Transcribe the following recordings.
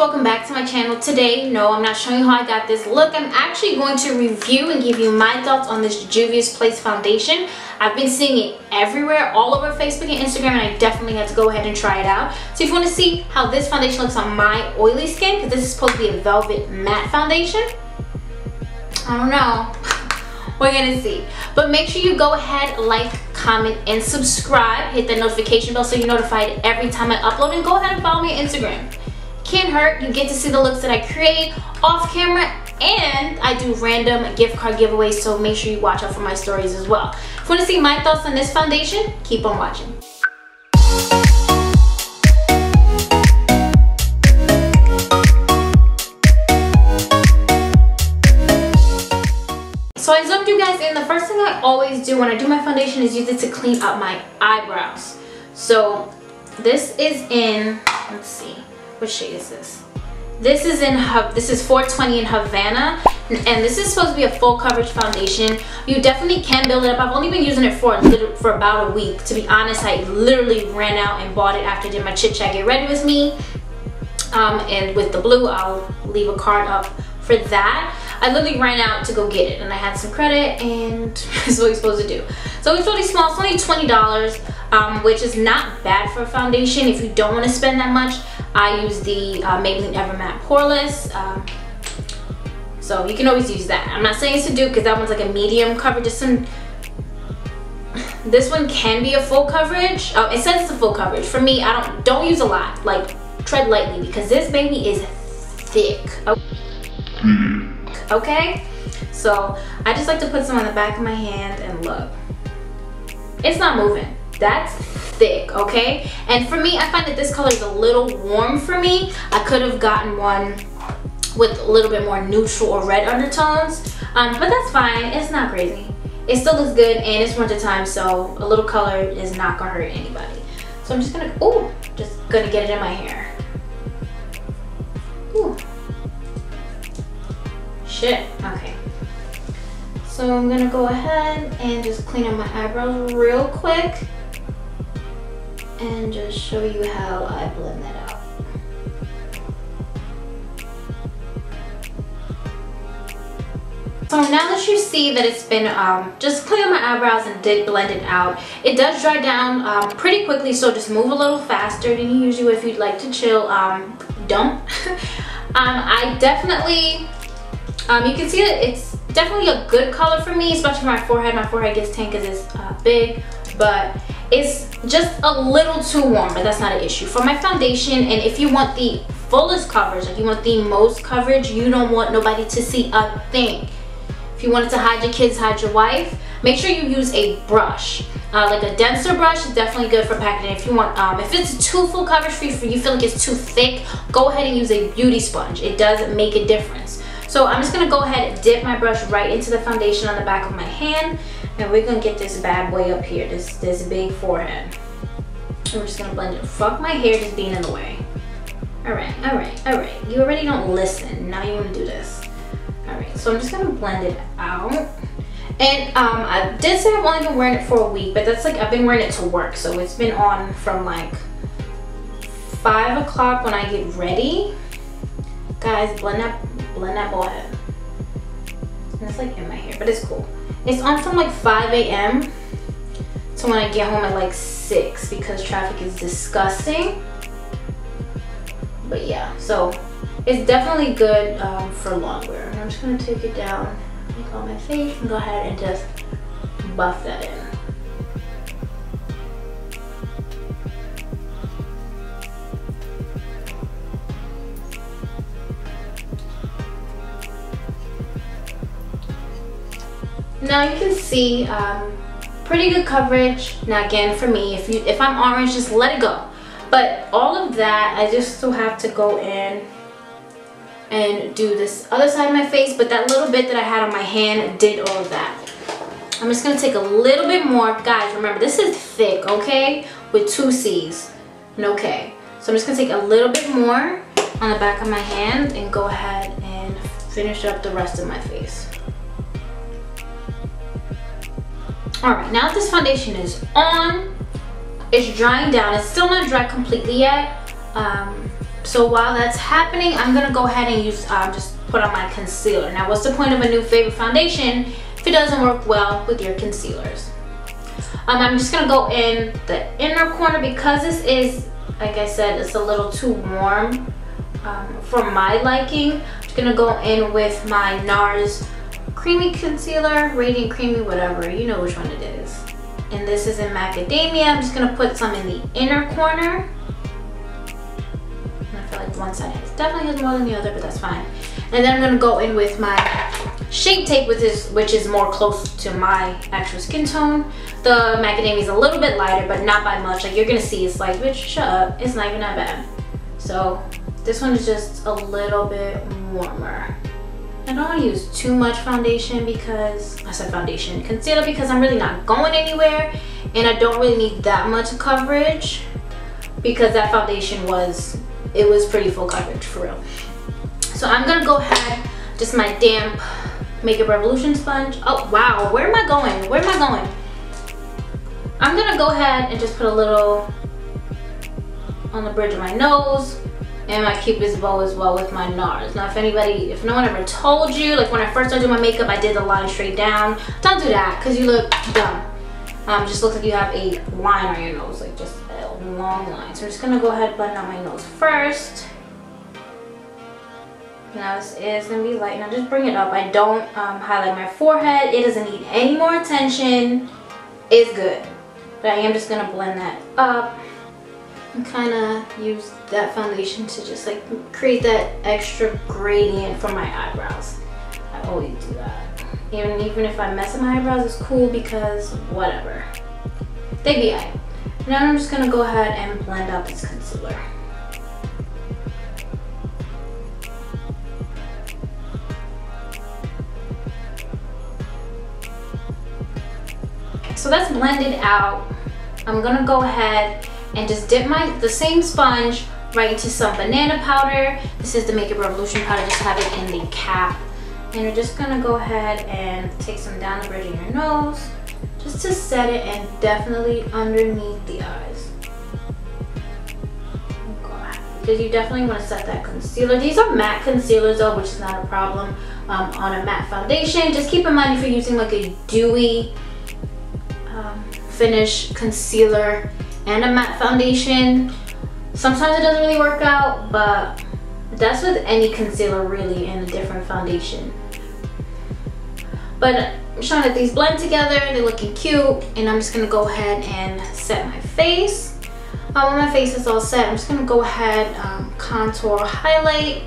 welcome back to my channel. Today, no, I'm not showing you how I got this look. I'm actually going to review and give you my thoughts on this Juvia's Place foundation. I've been seeing it everywhere, all over Facebook and Instagram, and I definitely had to go ahead and try it out. So if you want to see how this foundation looks on my oily skin, because this is supposed to be a velvet matte foundation, I don't know. We're gonna see. But make sure you go ahead, like, comment, and subscribe. Hit that notification bell so you're notified every time I upload, and go ahead and follow me on Instagram. Can't hurt. You get to see the looks that I create off camera, and I do random gift card giveaways, so make sure you watch out for my stories as well. If you want to see my thoughts on this foundation, keep on watching. So I zoomed you guys in. The first thing I always do when I do my foundation is use it to clean up my eyebrows. So this is in, let's see, what shade is this? This is 420 in Havana, and this is supposed to be a full coverage foundation. You definitely can build it up. I've only been using it for about a week. To be honest, I literally ran out and bought it after I did my Chit Get Ready With Me. And with the blue, I'll leave a card up for that. I literally ran out to go get it, and I had some credit, and that's what you're supposed to do. So it's really small. It's only $20, which is not bad for a foundation if you don't want to spend that much. I use the Maybelline Evermatte Poreless, so you can always use that. I'm not saying it's to do because that one's like a medium coverage. This one can be a full coverage. It says it's a full coverage. For me, I don't use a lot. Like, tread lightly because this baby is thick. Okay, so I just like to put some on the back of my hand, and look, it's not moving. That's thick, okay? And for me, I find that this color is a little warm for me. I could have gotten one with a little bit more neutral or red undertones, but that's fine. It's not crazy. It still looks good, and it's winter time, so a little color is not gonna hurt anybody. So I'm just gonna, just gonna get it in my hair. Ooh. Shit, okay. So I'm gonna go ahead and just clean up my eyebrows real quick and just show you how I blend that out. So now that you see that it's been just clean up my eyebrows and did blend it out, it does dry down pretty quickly, so just move a little faster than you usually if you'd like to chill. Don't. I definitely, you can see that it's definitely a good color for me, especially for my forehead. My forehead gets tan because it's big, but it's just a little too warm, but that's not an issue. For my foundation, and if you want the fullest coverage, like you want the most coverage, you don't want nobody to see a thing. If you wanted to hide your kids, hide your wife, make sure you use a brush. Like a denser brush is definitely good for packing it. If you want, if it's too full coverage for you, feel like it's too thick, go ahead and use a beauty sponge. It does make a difference. So I'm just gonna go ahead and dip my brush right into the foundation on the back of my hand, and we're gonna get this bad boy up here, this big forehead. And we're just gonna blend it. Fuck my hair just being in the way. Alright. You already don't listen. Now you wanna do this. Alright, so I'm just gonna blend it out. And I did say I've only been wearing it for a week, but that's like, I've been wearing it to work. So it's been on from like 5 o'clock when I get ready. Guys, blend that bald head. And it's like in my hair, but it's cool. It's on from like 5 a.m. to when I get home at like 6 because traffic is disgusting. But yeah, so it's definitely good for long wear. And I'm just gonna take it down like on my face and go ahead and just buff that in. Now you can see pretty good coverage. Now again, for me, if I'm orange, just let it go. But all of that, I just still have to go in and do this other side of my face, but that little bit that I had on my hand did all of that. I'm just gonna take a little bit more. Guys, remember, this is thick, okay? With 2 C's, no K. So I'm just gonna take a little bit more on the back of my hand and go ahead and finish up the rest of my face. Alright, now that this foundation is on, it's drying down. It's still not dry completely yet. So while that's happening, I'm gonna go ahead and use just put on my concealer. Now, what's the point of a new favorite foundation if it doesn't work well with your concealers? I'm just gonna go in the inner corner because this is, like I said, it's a little too warm for my liking. I'm just gonna go in with my NARS creamy concealer, radiant creamy, whatever, you know which one it is. And this is in macadamia. I'm just gonna put some in the inner corner. And I feel like one side definitely has more than the other, but that's fine. And then I'm gonna go in with my Shape Tape, which is more close to my actual skin tone. The macadamia is a little bit lighter, but not by much. Like, you're gonna see it's like, bitch, shut up. It's not even that bad. So this one is just a little bit warmer. I don't want to use too much foundation because, I said foundation, concealer, because I'm really not going anywhere and I don't really need that much coverage because that foundation was pretty full coverage for real. So I'm gonna go ahead, just my damp Makeup Revolution sponge. Oh wow, where am I going? Where am I going? I'm gonna go ahead and just put a little on the bridge of my nose and my Cupid's bow as well with my NARS. Now, if no one ever told you, like when I first started doing my makeup, I did the line straight down. Don't do that, because you look dumb. Just looks like you have a line on your nose, like just a long line. So I'm just gonna go ahead and blend out my nose first. Now this is gonna be light. Now just bring it up. I don't highlight my forehead. It doesn't need any more attention. It's good. But I am just gonna blend that up and kind of use that foundation to just like create that extra gradient for my eyebrows. I always do that. Even if I mess up my eyebrows, it's cool because whatever. They be alright. Now I'm just gonna go ahead and blend out this concealer. So that's blended out. I'm gonna go ahead and just dip the same sponge right into some banana powder. This is the Makeup Revolution powder, just have it in the cap. And you're just gonna go ahead and take some down the bridge of your nose, just to set it, and definitely underneath the eyes. Because you definitely want to set that concealer. These are matte concealers though, which is not a problem on a matte foundation. Just keep in mind if you're using like a dewy finish concealer and a matte foundation, sometimes it doesn't really work out, but that's with any concealer really and a different foundation. But I'm showing that these blend together, they're looking cute, and I'm just gonna go ahead and set my face. When my face is all set, I'm just gonna go ahead, contour, highlight,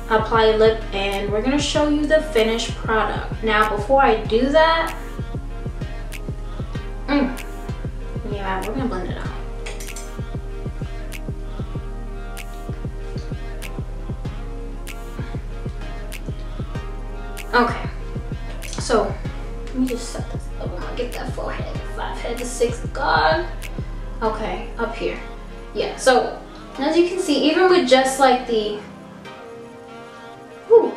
apply lip, and we're gonna show you the finished product. Now before I do that, yeah, we're gonna blend it out. Okay, so let me just set this up. I'm gonna get that forehead, 5 head to 6 gone. Okay, up here. Yeah, so as you can see, even with just like the, you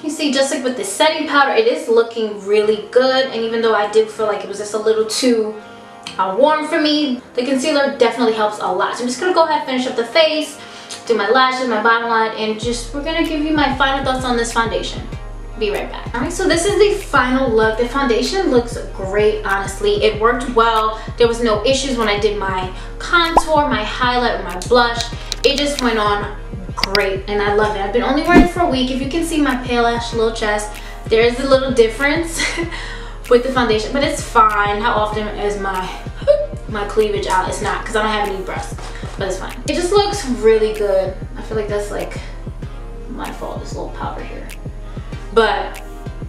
can see just like with the setting powder, it is looking really good. And even though I did feel like it was just a little too warm for me, the concealer definitely helps a lot. So I'm just gonna go ahead and finish up the face, do my lashes, my bottom line, and we're gonna give you my final thoughts on this foundation. Be right back. Alright, so this is the final look. The foundation looks great, honestly. It worked well. There was no issues when I did my contour, my highlight, or my blush. It just went on great, and I love it. I've been only wearing it for a week. If you can see my pale ash little chest, there is a little difference with the foundation, but it's fine. How often is my cleavage out? It's not, because I don't have any breasts, but it's fine. It just looks really good. I feel like that's like my fault, this little powder here. But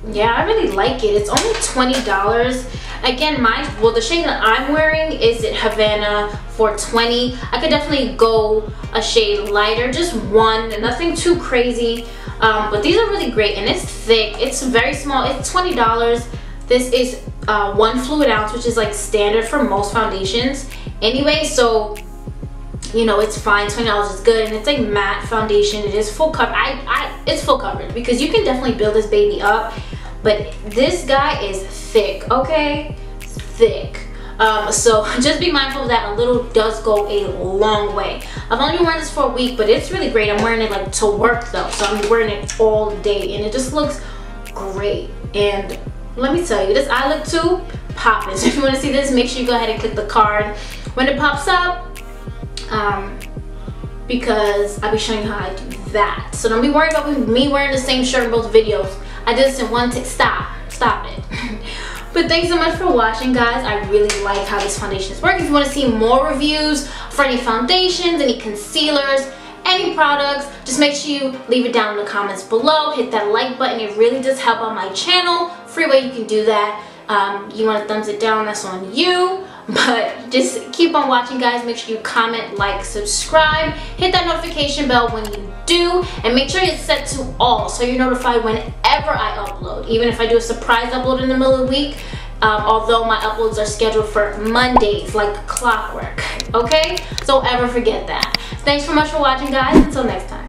yeah, I really like it. It's only $20. Again, the shade that I'm wearing is in Havana for $20. I could definitely go a shade lighter, just one, nothing too crazy. But these are really great, and it's thick. It's very small. It's $20. This is 1 fluid ounce, which is like standard for most foundations anyway. So you know, it's fine. $20 is good, and it's like matte foundation. It is full coverage. It's full coverage because you can definitely build this baby up, but this guy is thick, okay? Thick. So just be mindful of that. A little does go a long way. I've only been wearing this for a week, but it's really great. I'm wearing it like to work though, so I'm wearing it all day and it just looks great. And let me tell you, this eye look too popping. So if you want to see this, make sure you go ahead and click the card when it pops up, because I'll be showing you how I do that. So don't be worried about me wearing the same shirt in both videos. I did this in one take. Stop it. But thanks so much for watching, guys. I really like how this foundation is working. If you want to see more reviews for any foundations, any concealers, any products, just make sure you leave it down in the comments below. Hit that like button. It really does help out my channel. Free way you can do that. You want to thumbs it down, that's on you. But just keep on watching, guys. Make sure you comment, like, subscribe, hit that notification bell when you do, and make sure it's set to all so you're notified whenever I upload, even if I do a surprise upload in the middle of the week, although my uploads are scheduled for Mondays like clockwork. Okay, so don't ever forget that. Thanks so much for watching, guys. Until next time.